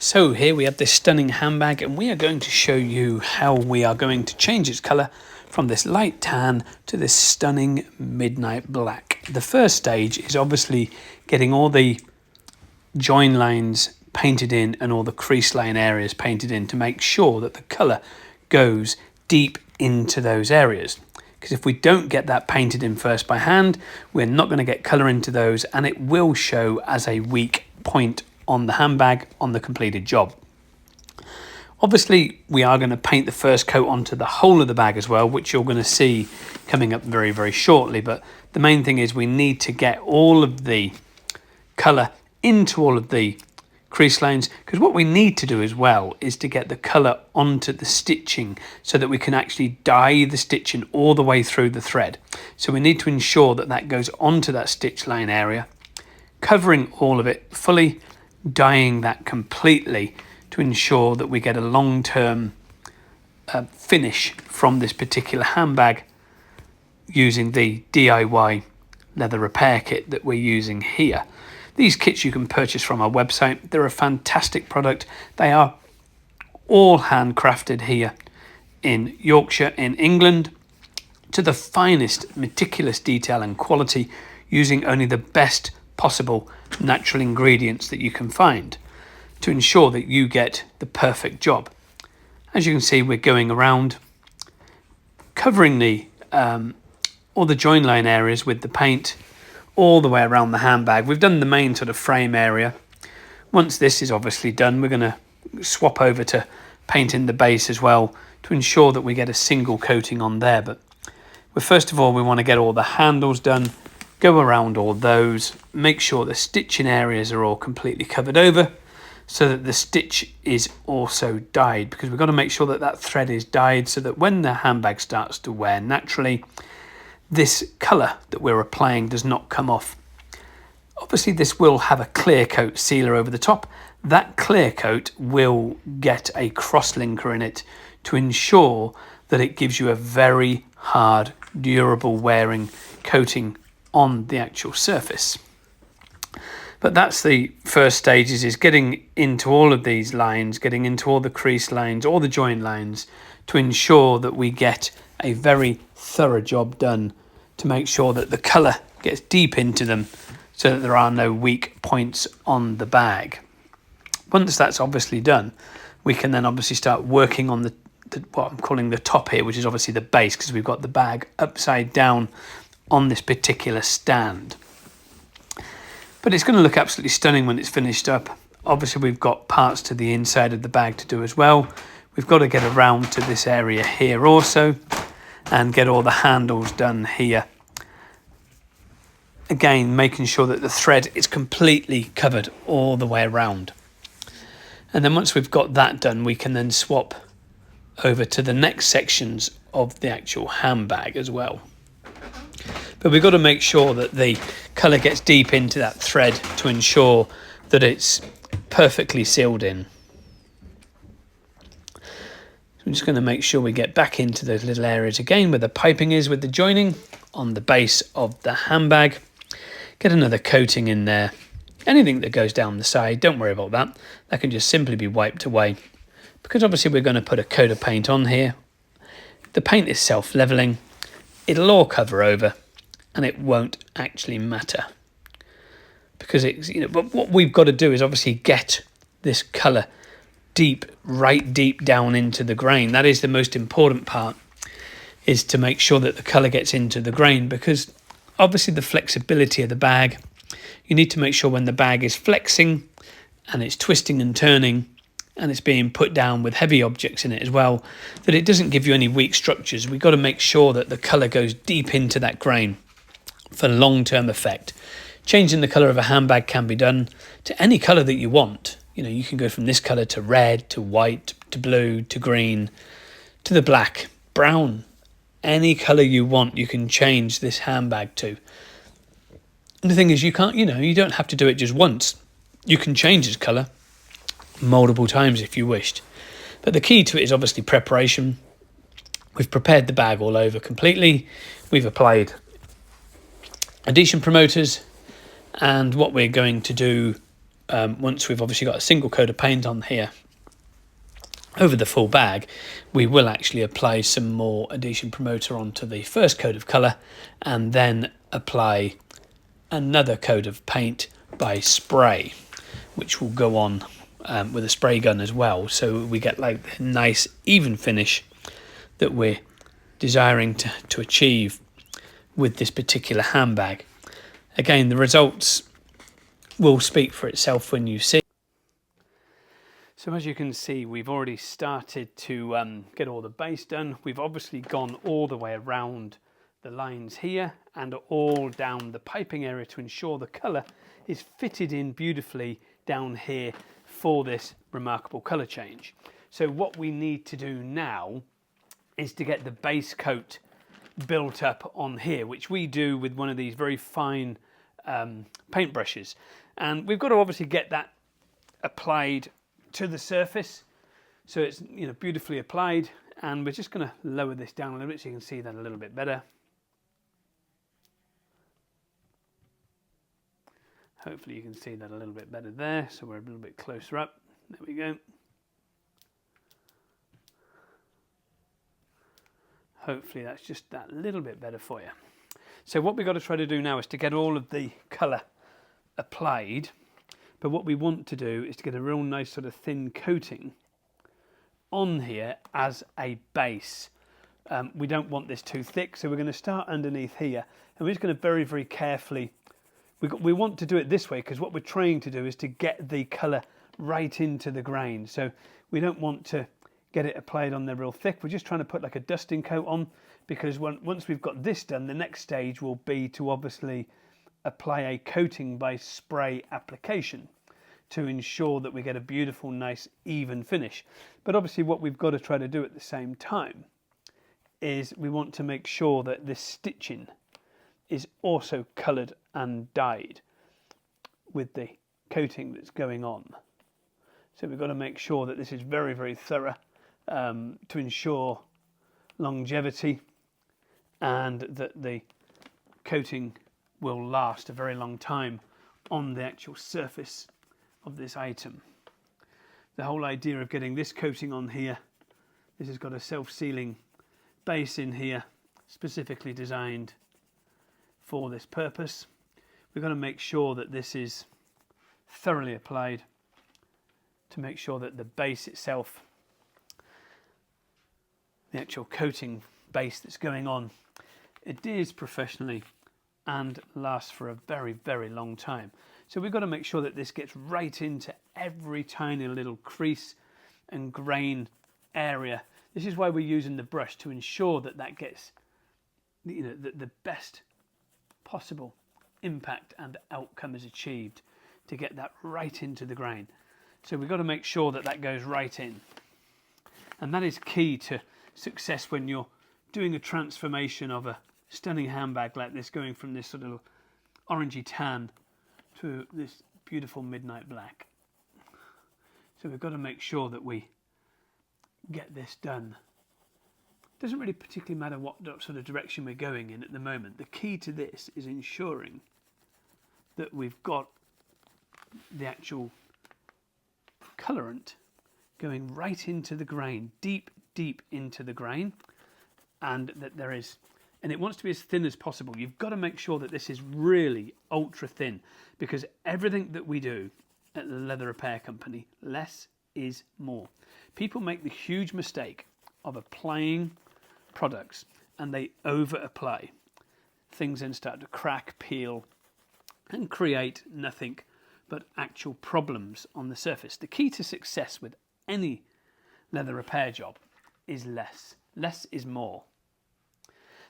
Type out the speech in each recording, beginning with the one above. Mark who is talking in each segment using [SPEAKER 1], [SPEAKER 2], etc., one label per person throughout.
[SPEAKER 1] So here we have this stunning handbag, and we are going to show you how we are going to change its colour from this light tan to this stunning midnight black. The first stage is obviously getting all the join lines painted in and all the crease line areas painted in to make sure that the colour goes deep into those areas. Because if we don't get that painted in first by hand, we're not going to get colour into those, and it will show as a weak point on the handbag on the completed job. Obviously, we are going to paint the first coat onto the whole of the bag as well, which you're going to see coming up very, very shortly. But the main thing is we need to get all of the colour into all of the crease lines, because what we need to do as well is to get the colour onto the stitching so that we can actually dye the stitching all the way through the thread. So we need to ensure that that goes onto that stitch line area, covering all of it fully, dyeing that completely to ensure that we get a long-term finish from this particular handbag using the DIY leather repair kit that we're using here. These kits you can purchase from our website. They're a fantastic product. They are all handcrafted here in Yorkshire in England to the finest meticulous detail and quality, using only the best possible natural ingredients that you can find to ensure that you get the perfect job. As you can see, we're going around covering the all the join line areas with the paint all the way around the handbag. We've done the main sort of frame area. Once this is obviously done, we're going to swap over to painting the base as well to ensure that we get a single coating on there. But first of all, we want to get all the handles done, go around all those, make sure the stitching areas are all completely covered over so that the stitch is also dyed, because we've got to make sure that that thread is dyed so that when the handbag starts to wear naturally, this colour that we're applying does not come off. Obviously, this will have a clear coat sealer over the top. That clear coat will get a cross linker in it to ensure that it gives you a very hard, durable wearing coating on the actual surface. But that's the first stages, is getting into all of these lines, getting into all the crease lines, all the join lines, to ensure that we get a very thorough job done to make sure that the colour gets deep into them so that there are no weak points on the bag. Once that's obviously done, we can then obviously start working on the what I'm calling the top here, which is obviously the base, because we've got the bag upside down on this particular stand. But it's going to look absolutely stunning when it's finished up. Obviously, we've got parts to the inside of the bag to do as well. We've got to get around to this area here also and get all the handles done here. Again, making sure that the thread is completely covered all the way around. And then once we've got that done, we can then swap over to the next sections of the actual handbag as well. But we've got to make sure that the colour gets deep into that thread to ensure that it's perfectly sealed in. So I'm just going to make sure we get back into those little areas again where the piping is with the joining on the base of the handbag. Get another coating in there. Anything that goes down the side, don't worry about that. That can just simply be wiped away. Because obviously we're going to put a coat of paint on here. The paint is self-leveling. It'll all cover over and it won't actually matter. Because it's, but what we've got to do is obviously get this colour deep, right deep down into the grain. That is the most important part, is to make sure that the colour gets into the grain, because obviously the flexibility of the bag, you need to make sure when the bag is flexing and it's twisting and turning and it's being put down with heavy objects in it as well, that it doesn't give you any weak structures. We've got to make sure that the colour goes deep into that grain for long-term effect. Changing the colour of a handbag can be done to any colour that you want. You can go from this colour to red, to white, to blue, to green, to the black, brown. Any colour you want, you can change this handbag to. And the thing is, you can't, you don't have to do it just once. You can change its colour multiple times if you wished. But the key to it is obviously preparation. We've prepared the bag all over completely. We've applied adhesion promoters, and what we're going to do once we've obviously got a single coat of paint on here over the full bag, we will actually apply some more adhesion promoter onto the first coat of colour and then apply another coat of paint by spray, which will go on with a spray gun as well, so we get like the nice even finish that we're desiring to achieve with this particular handbag. Again, the results will speak for itself when you see. So as you can see, we've already started to get all the base done. We've obviously gone all the way around the lines here and all down the piping area to ensure the colour is fitted in beautifully down here for this remarkable colour change. So what we need to do now is to get the base coat built up on here, which we do with one of these very fine paint brushes. And we've got to obviously get that applied to the surface so it's beautifully applied, and we're just going to lower this down a little bit so you can see that a little bit better. Hopefully you can see that a little bit better there, so we're a little bit closer up. There we go. Hopefully that's just that little bit better for you. So what we've got to try to do now is to get all of the colour applied, but what we want to do is to get a real nice sort of thin coating on here as a base. We don't want this too thick, so we're going to start underneath here, and we're just going to very, very carefully, we want to do it this way because what we're trying to do is to get the colour right into the grain. So we don't want to get it applied on there real thick. We're just trying to put like a dusting coat on, because once we've got this done, the next stage will be to obviously apply a coating by spray application to ensure that we get a beautiful, nice, even finish. But obviously what we've got to try to do at the same time is we want to make sure that this stitching is also coloured and dyed with the coating that's going on. So we've got to make sure that this is very, very thorough to ensure longevity and that the coating will last a very long time on the actual surface of this item. The whole idea of getting this coating on here, this has got a self-sealing base in here specifically designed for this purpose. We've got to make sure that this is thoroughly applied to make sure that the base itself, the actual coating base that's going on, adheres professionally and lasts for a very, very long time. So we've got to make sure that this gets right into every tiny little crease and grain area. This is why we're using the brush, to ensure that that gets the best possible impact and outcome is achieved, to get that right into the grain. So we've got to make sure that that goes right in, and that is key to success when you're doing a transformation of a stunning handbag like this, going from this sort of orangey tan to this beautiful midnight black. So we've got to make sure that we get this done. It doesn't really particularly matter what sort of direction we're going in at the moment. The key to this is ensuring that we've got the actual colorant going right into the grain, deep into the grain, and that there is, and it wants to be as thin as possible. You've got to make sure that this is really ultra thin, because everything that we do at the Leather Repair Company, less is more. People make the huge mistake of applying products and they over apply. Things then start to crack, peel, and create nothing but actual problems on the surface. The key to success with any leather repair job is less. Less is more.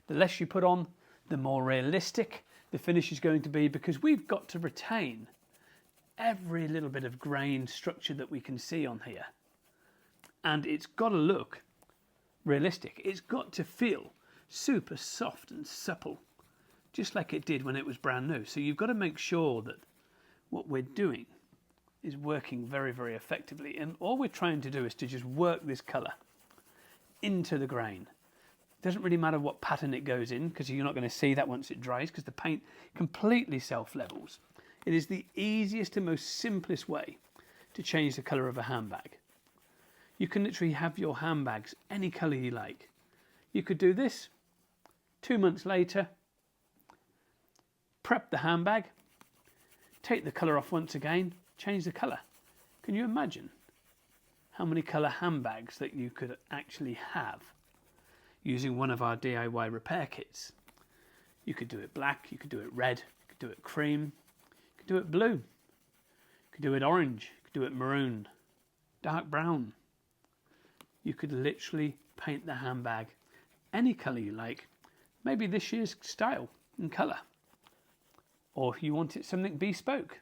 [SPEAKER 1] The less you put on, the more realistic the finish is going to be, because we've got to retain every little bit of grain structure that we can see on here. And it's got to look realistic. It's got to feel super soft and supple, just like it did when it was brand new. So you've got to make sure that what we're doing is working very, very effectively. And all we're trying to do is to just work this colour into the grain. It doesn't really matter what pattern it goes in, because you're not going to see that once it dries, because the paint completely self-levels. It is the easiest and most simplest way to change the colour of a handbag. You can literally have your handbags any colour you like. You could do this 2 months later, prep the handbag, take the colour off once again, change the colour. Can you imagine how many colour handbags that you could actually have using one of our DIY repair kits? You could do it black, you could do it red, you could do it cream, you could do it blue, you could do it orange, you could do it maroon, dark brown. You could literally paint the handbag any colour you like, maybe this year's style and colour. Or if you want it something bespoke,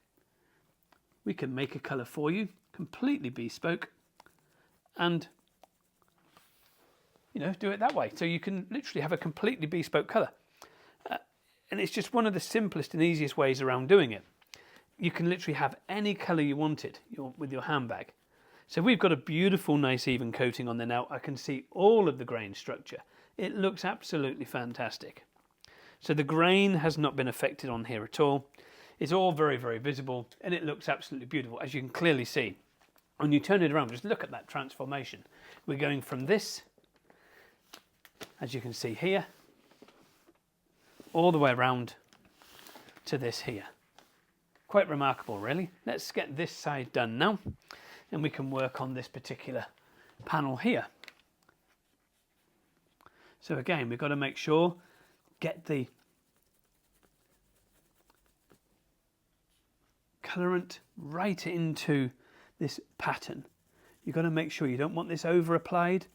[SPEAKER 1] we can make a colour for you, completely bespoke, and do it that way. So you can literally have a completely bespoke colour. And it's just one of the simplest and easiest ways around doing it. You can literally have any colour you wanted with your handbag. So we've got a beautiful, nice, even coating on there now. I can see all of the grain structure. It looks absolutely fantastic. So the grain has not been affected on here at all. It's all very, very visible, and it looks absolutely beautiful, as you can clearly see. When you turn it around, just look at that transformation. We're going from this, as you can see here, all the way around to this here. Quite remarkable, really. Let's get this side done now, and we can work on this particular panel here. So again, we've got to make sure, get the colorant right into this pattern. You've got to make sure you don't want this over applied.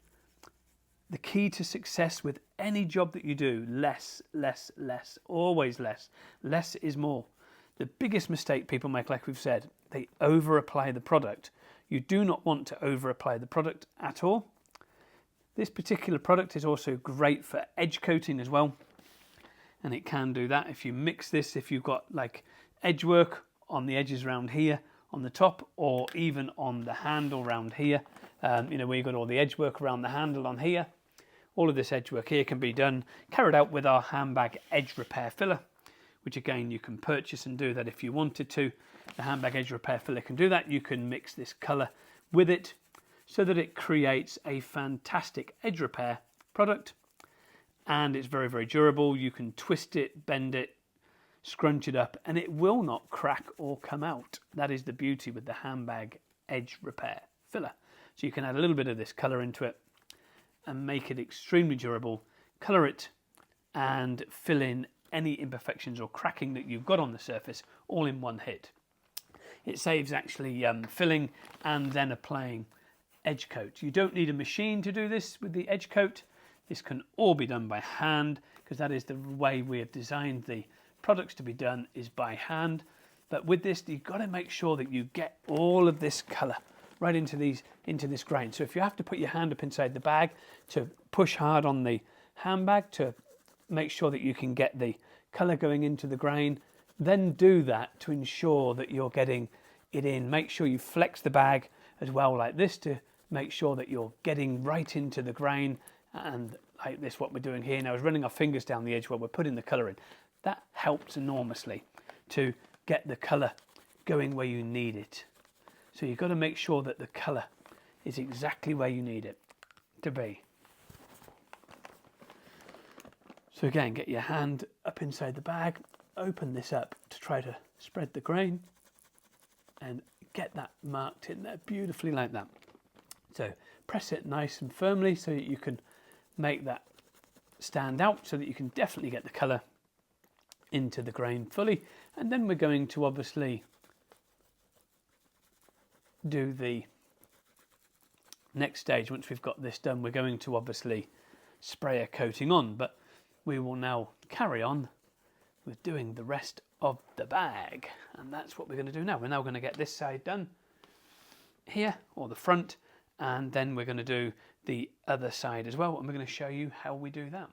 [SPEAKER 1] The key to success with any job that you do, less, less, less, always less. Less is more. The biggest mistake people make, like we've said, they over apply the product. You do not want to over apply the product at all. This particular product is also great for edge coating as well. And it can do that if you mix this, if you've got like edge work on the edges around here, on the top, or even on the handle around here, where you've got all the edge work around the handle on here. All of this edge work here can be carried out with our handbag edge repair filler, which again you can purchase and do that if you wanted to. The handbag edge repair filler can do that. You can mix this colour with it so that it creates a fantastic edge repair product, and it's very, very durable. You can twist it, bend it, scrunch it up, and it will not crack or come out. That is the beauty with the handbag edge repair filler. So you can add a little bit of this colour into it and make it extremely durable, colour it, and fill in any imperfections or cracking that you've got on the surface all in one hit. It saves actually filling and then applying edge coat. You don't need a machine to do this with the edge coat. This can all be done by hand, because that is the way we have designed the products to be done, is by hand. But with this, you've got to make sure that you get all of this colour right into this grain. So if you have to put your hand up inside the bag to push hard on the handbag to make sure that you can get the colour going into the grain, then do that to ensure that you're getting it in. Make sure you flex the bag as well like this to make sure that you're getting right into the grain, and like this, what we're doing here now is running our fingers down the edge while we're putting the colour in. That helps enormously to get the colour going where you need it. So you've got to make sure that the colour is exactly where you need it to be. So again, get your hand up inside the bag, open this up to try to spread the grain, and get that marked in there beautifully like that. So press it nice and firmly so that you can make that stand out, so that you can definitely get the colour into the grain fully. And then we're going to obviously do the next stage. Once we've got this done, we're going to obviously spray a coating on, but we will now carry on with doing the rest of the bag, and that's what we're going to do now. We're now going to get this side done here, or the front, and then we're going to do the other side as well, and we're going to show you how we do that.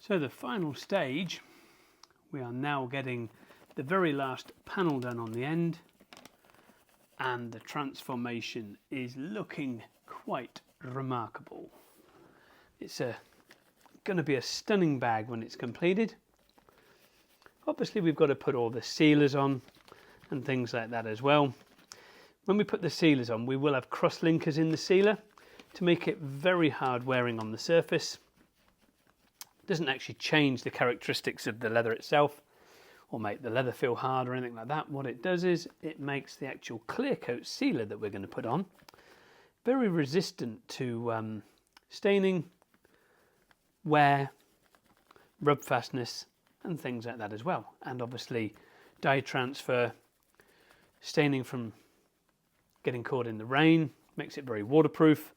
[SPEAKER 1] So the final stage, we are now getting the very last panel done on the end, and the transformation is looking quite remarkable. It's going to be a stunning bag when it's completed. Obviously we've got to put all the sealers on and things like that as well. When we put the sealers on, we will have cross linkers in the sealer to make it very hard wearing on the surface. It doesn't actually change the characteristics of the leather itself or make the leather feel hard or anything like that. What it does is it makes the actual clear coat sealer that we're going to put on very resistant to staining, wear, rub fastness and things like that as well. And obviously dye transfer, staining from getting caught in the rain, makes it very waterproof.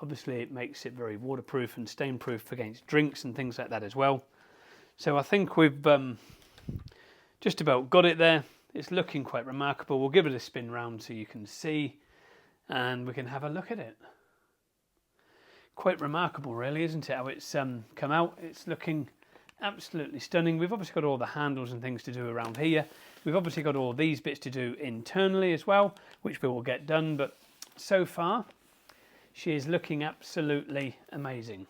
[SPEAKER 1] Obviously it makes it very waterproof and stain proof against drinks and things like that as well. So I think we've just about got it there. It's looking quite remarkable. We'll give it a spin round so you can see and we can have a look at it. Quite remarkable really, isn't it, how it's come out. It's looking absolutely stunning. We've obviously got all the handles and things to do around here. We've obviously got all these bits to do internally as well, which we will get done, but so far she is looking absolutely amazing.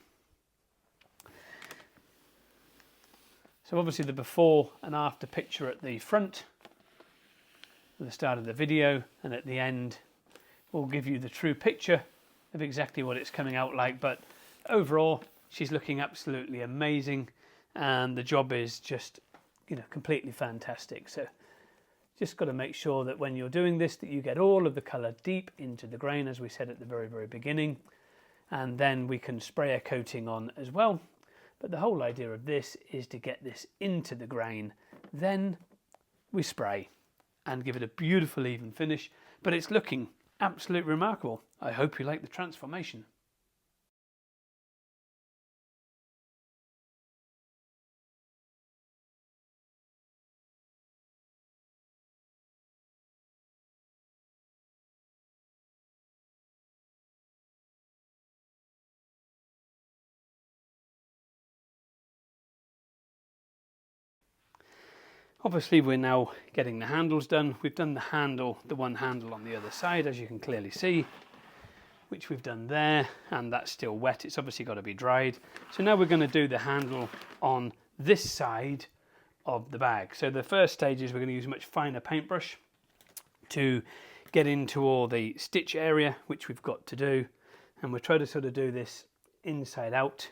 [SPEAKER 1] So obviously the before and after picture at the front, at the start of the video, and at the end will give you the true picture of exactly what it's coming out like. But overall she's looking absolutely amazing and the job is just, you know, completely fantastic. So just got to make sure that when you're doing this that you get all of the colour deep into the grain, as we said at the very beginning, and then we can spray a coating on as well. But the whole idea of this is to get this into the grain, then we spray and give it a beautiful even finish. But it's looking absolutely remarkable. I hope you like the transformation. Obviously we're now getting the handles done. We've done the handle, the one handle on the other side, as you can clearly see, which we've done there, and that's still wet. It's obviously got to be dried. So now we're going to do the handle on this side of the bag. So the first stage is we're going to use a much finer paintbrush to get into all the stitch area, which we've got to do, and we'll try to sort of do this inside out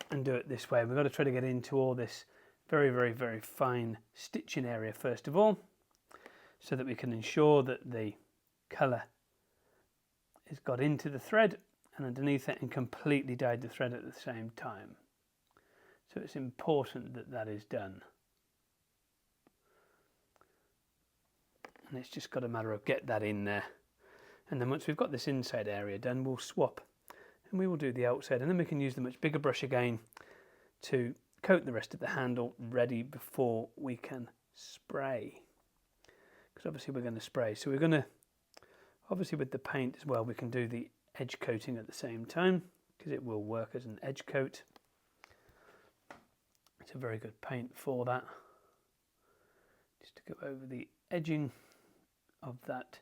[SPEAKER 1] and do it this way. We've got to try to get into all this very fine stitching area first of all, so that we can ensure that the colour has got into the thread and underneath it and completely dyed the thread at the same time. So it's important that that is done. And it's just got a matter of get that in there. And then once we've got this inside area done, we'll swap and we will do the outside, and then we can use the much bigger brush again to coat the rest of the handle ready before we can spray, because obviously we're going to spray. So we're going to, obviously with the paint as well, we can do the edge coating at the same time because it will work as an edge coat. It's a very good paint for that, just to go over the edging of that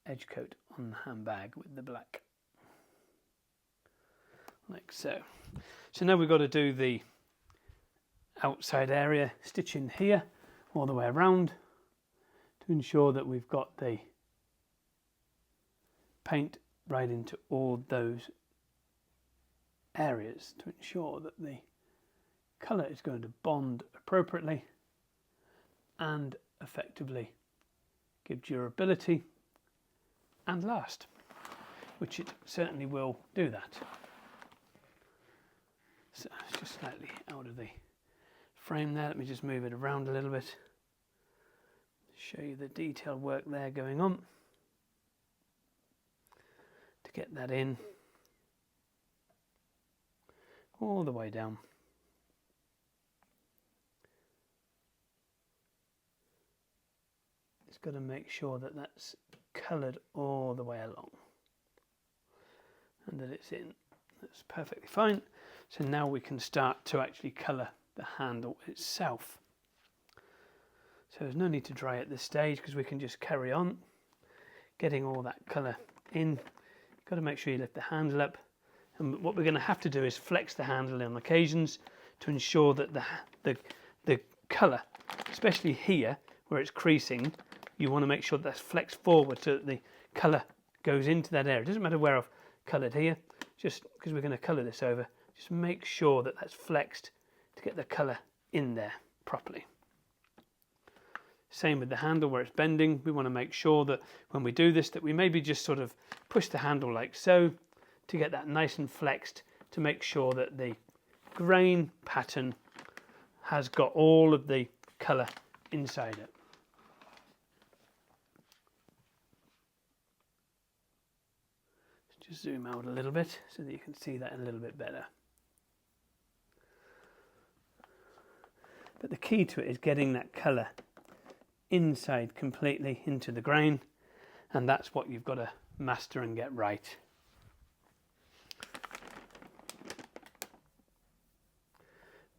[SPEAKER 1] edge coat on the handbag with the black, like so. So now we've got to do the outside area, stitching here all the way around to ensure that we've got the paint right into all those areas to ensure that the colour is going to bond appropriately and effectively give durability and last, which it certainly will do that. So it's just slightly out of the frame there. Let me just move it around a little bit, show you the detailed work there going on to get that in all the way down. It's got to make sure that that's coloured all the way along and that it's in. That's perfectly fine. So now we can start to actually colour the handle itself. So there's no need to dry at this stage because we can just carry on getting all that colour in. You've got to make sure you lift the handle up, and what we're going to have to do is flex the handle on occasions to ensure that the colour, especially here where it's creasing, you want to make sure that's flexed forward so that the colour goes into that area. It doesn't matter where I've coloured here, just because we're going to colour this over, just make sure that that's flexed to get the colour in there properly. Same with the handle where it's bending. We want to make sure that when we do this that we maybe just sort of push the handle like so to get that nice and flexed, to make sure that the grain pattern has got all of the colour inside it. Just zoom out a little bit so that you can see that a little bit better. But the key to it is getting that colour inside completely into the grain, and that's what you've got to master and get right.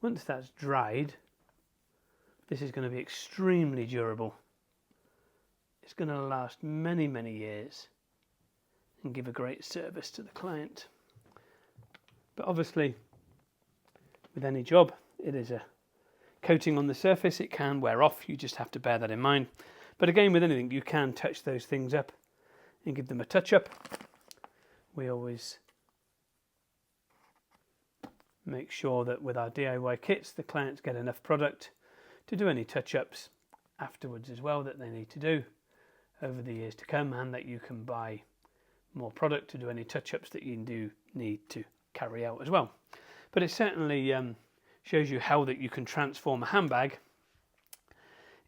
[SPEAKER 1] Once that's dried, this is going to be extremely durable. It's going to last many, many years and give a great service to the client. But obviously, with any job, it is a coating on the surface. It can wear off. You just have to bear that in mind. But again, with anything, you can touch those things up and give them a touch up. We always make sure that with our DIY kits, the clients get enough product to do any touch-ups afterwards as well that they need to do over the years to come, and that you can buy more product to do any touch-ups that you do need to carry out as well. But it certainly shows you how that you can transform a handbag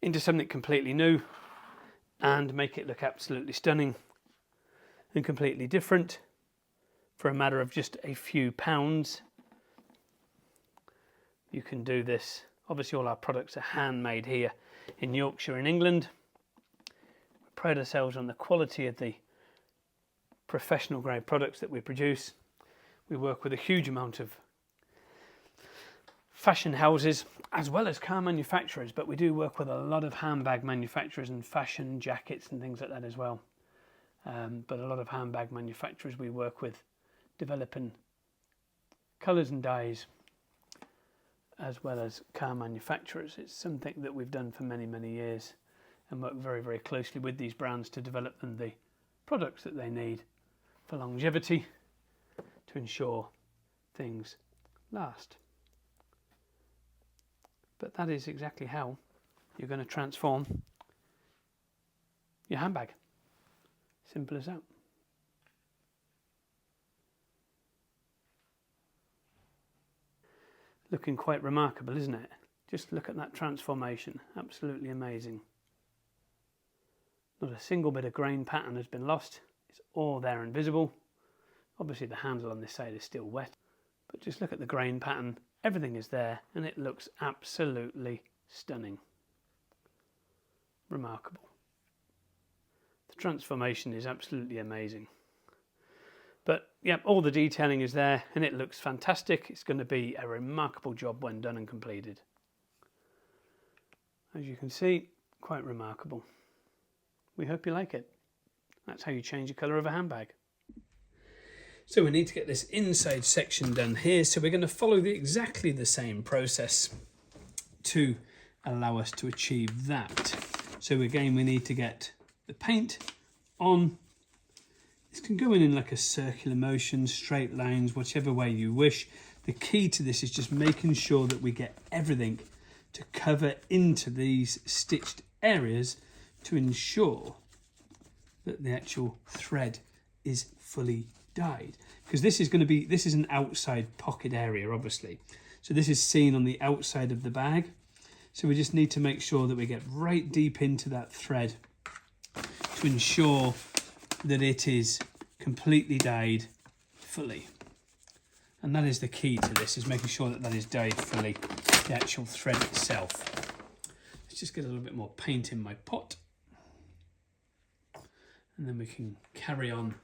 [SPEAKER 1] into something completely new and make it look absolutely stunning and completely different for a matter of just a few pounds. You can do this. Obviously all our products are handmade here in Yorkshire in England. We pride ourselves on the quality of the professional grade products that we produce. We work with a huge amount of fashion houses as well as car manufacturers, but we do work with a lot of handbag manufacturers and fashion jackets and things like that as well. But a lot of handbag manufacturers we work with developing colours and dyes as well as car manufacturers. It's something that we've done for many, many years and work very, very closely with these brands to develop them the products that they need for longevity to ensure things last. But that is exactly how you're going to transform your handbag. Simple as that. Looking quite remarkable, isn't it? Just look at that transformation. Absolutely amazing. Not a single bit of grain pattern has been lost. It's all there and visible. Obviously the handle on this side is still wet, but just look at the grain pattern. Everything is there and it looks absolutely stunning. Remarkable. The transformation is absolutely amazing. But yeah, all the detailing is there and it looks fantastic. It's going to be a remarkable job when done and completed. As you can see, quite remarkable. We hope you like it. That's how you change the colour of a handbag. So we need to get this inside section done here. So we're going to follow exactly the same process to allow us to achieve that. So again, we need to get the paint on. This can go in like a circular motion, straight lines, whichever way you wish. The key to this is just making sure that we get everything to cover into these stitched areas to ensure that the actual thread is fully dyed. Because this is an outside pocket area, obviously. So this is seen on the outside of the bag. So we just need to make sure that we get right deep into that thread to ensure that it is completely dyed fully. And that is the key to this, is making sure that that is dyed fully, the actual thread itself. Let's just get a little bit more paint in my pot. And then we can carry on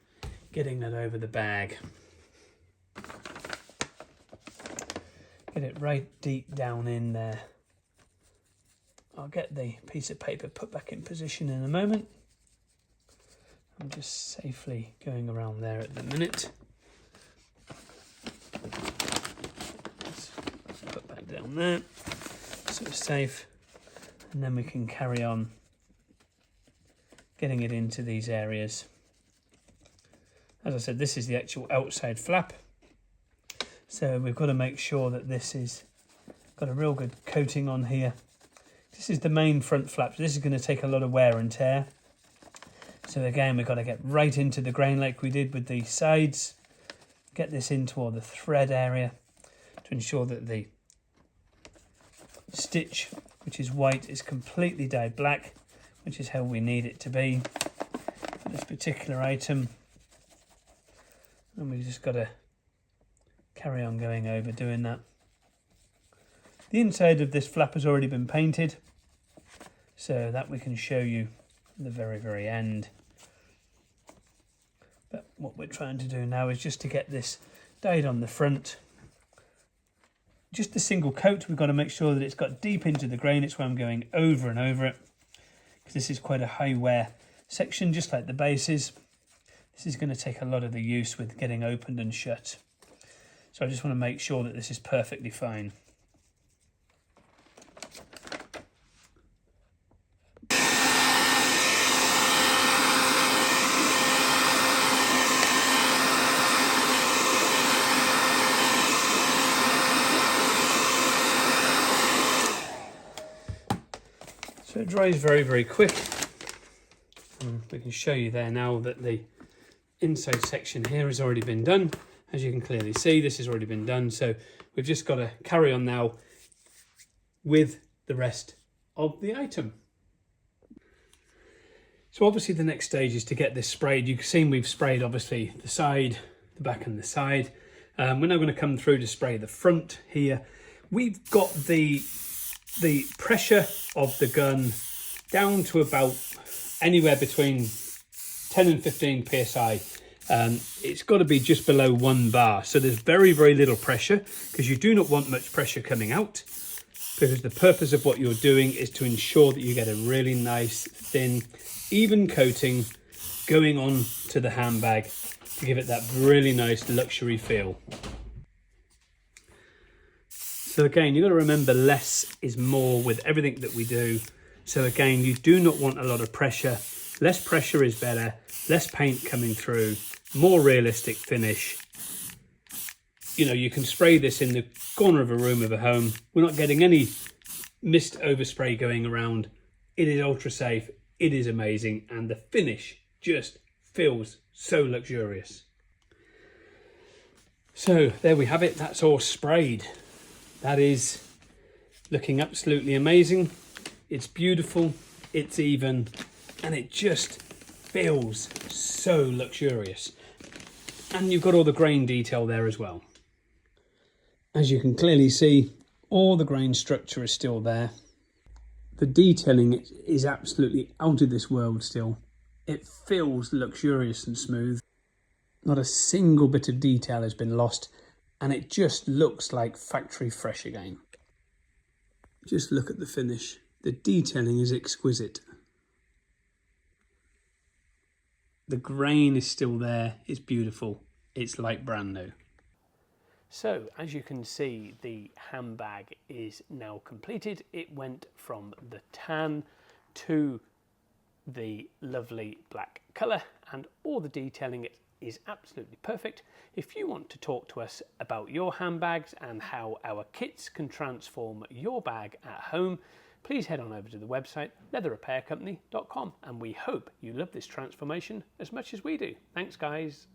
[SPEAKER 1] getting that over the bag. Get it right deep down in there. I'll get the piece of paper put back in position in a moment. I'm just safely going around there at the minute. Let's put that down there, so it's safe, and then we can carry on getting it into these areas. As I said, this is the actual outside flap, so we've got to make sure that this is got a real good coating on here. This is the main front flap, so this is going to take a lot of wear and tear. So again, we've got to get right into the grain like we did with the sides, get this into all the thread area to ensure that the stitch, which is white, is completely dyed black, which is how we need it to be for this particular item. And we've just got to carry on going over doing that. The inside of this flap has already been painted, so that we can show you at the very end. But what we're trying to do now is just to get this dyed on the front. Just a single coat, we've got to make sure that it's got deep into the grain. It's why I'm going over and over it, because this is quite a high wear section, just like the bases. This is going to take a lot of the use with getting opened and shut. So I just want to make sure that this is perfectly fine. So it dries very quick, and we can show you there now that the inside section here has already been done. As you can clearly see, this has already been done, so we've just got to carry on now with the rest of the item. So obviously the next stage is to get this sprayed. You've seen we've sprayed obviously the side, the back and the side. We're now going to come through to spray the front here. We've got the pressure of the gun down to about anywhere between 10 and 15 psi. It's got to be just below 1 bar, so there's very little pressure, because you do not want much pressure coming out, because the purpose of what you're doing is to ensure that you get a really nice thin even coating going on to the handbag to give it that really nice luxury feel. So again, you've got to remember less is more with everything that we do. So again, you do not want a lot of pressure. Less pressure is better, less paint coming through, more realistic finish. You know, you can spray this in the corner of a room of a home. We're not getting any mist overspray going around. It is ultra safe, it is amazing, and the finish just feels so luxurious. So there we have it, that's all sprayed. That is looking absolutely amazing. It's beautiful, it's even, and it just feels so luxurious. And you've got all the grain detail there as well. As you can clearly see, all the grain structure is still there. The detailing is absolutely out of this world still. It feels luxurious and smooth. Not a single bit of detail has been lost, and it just looks like factory fresh again. Just look at the finish. The detailing is exquisite. The grain is still there, it's beautiful, it's like brand new. So as you can see, the handbag is now completed. It went from the tan to the lovely black colour, and all the detailing is absolutely perfect. If you want to talk to us about your handbags and how our kits can transform your bag at home, please head on over to the website leatherrepaircompany.com, and we hope you love this transformation as much as we do. Thanks guys.